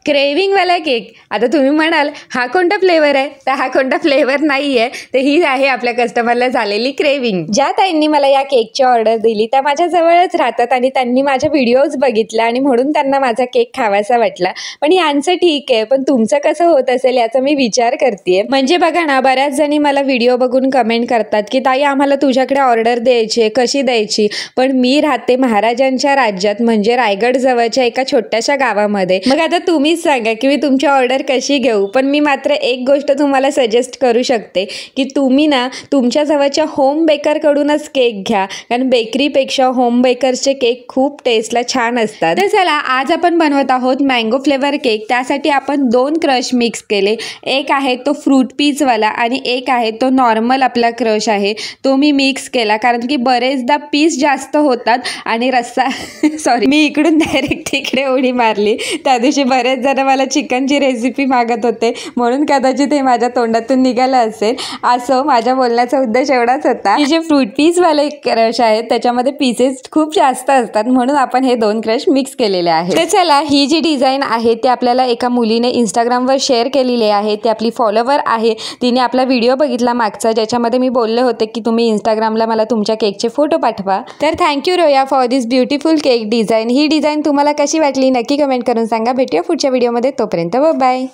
क्रेविंगवाला cake. आता तुम्ही म्हणाल हा कोणता फ्लेवर आहे, तर हा कोणता फ्लेवर नाही आहे, तर ही आहे आपल्या कस्टमरला झालेली क्रेविंग. ज्या ताईंनी मला या केकची ऑर्डर दिली त्या माझ्या जवळच राहतात आणि त्यांनी माझ्या व्हिडिओज बघितला आणि म्हणून त्यांना माझा केक खावासा वाटला. पण यांचं ठीक आहे, पण तुमचं कसं होत असेल याचा मी विचार करते. म्हणजे बघा ना, बऱ्याच जणी मला व्हिडिओ बघून कमेंट करतात की ताई आम्हाला तुझ्याकडे ऑर्डर द्यायची आहे, कशी द्यायची. पण मी राहते महाराजांच्या राज्यात, म्हणजे रायगड जवळच्या एका छोट्याशा गावामध्ये. मग आता तुम्ही सांगा की मी तुमची ऑर्डर कशी घेऊ. पण मी मात्र एक गोष्ट तुम्हाला सजेस्ट करू शकते की तुम्ही ना तुमच्या जवळच्या होम बेकरकडूनच केक घ्या, कारण बेकरीपेक्षा होम बेकर्सचे केक खूप टेस्टला छान असतात. तर चला, आज आपण बनवत आहोत मँगो फ्लेवर केक. त्यासाठी आपण 2 क्रश मिक्स केले. एक आहे तो फ्रूट पीचवाला आणि एक आहे तो नॉर्मल आपला क्रश आहे, तो मी मिक्स केला. कारण की बरेचदा पीस जास्त होतात आणि रस्सा सॉरी, मी इकडून डायरेक्ट तिकडे उडी मारली. त्या दिवशी बरेच जण मला चिकनची रेसिपी मागत होते, म्हणून कदाचित हे माझ्या तोंडातून निघालं असेल. असं माझ्या बोलण्याचा उद्देश एवढाच होता की जे फ्रूट पीसवाले क्रश आहेत त्याच्यामध्ये पीसेस खूप जास्त असतात, म्हणून आपण हे 2 क्रश मिक्स केलेले आहेत. तर चला, ही जी डिझाईन आहे ती आपल्याला एका मुलीने इंस्टाग्रामवर शेअर केलेली आहे. ती आपली फॉलोवर आहे. तिने आपला व्हिडिओ बघितला मागचा, ज्याच्यामध्ये मी बोलले होते की तुम्ही इंस्टाग्रामला मला तुमच्या केकचे फोटो पाठवा. तर थँक्यू रोया for this beautiful cake design. He design तुम्हाला कशी वाटली नक्की कमेंट करून सांगा. भेटूया पुढच्या व्हिडिओमध्ये. तोपर्यंत बाय.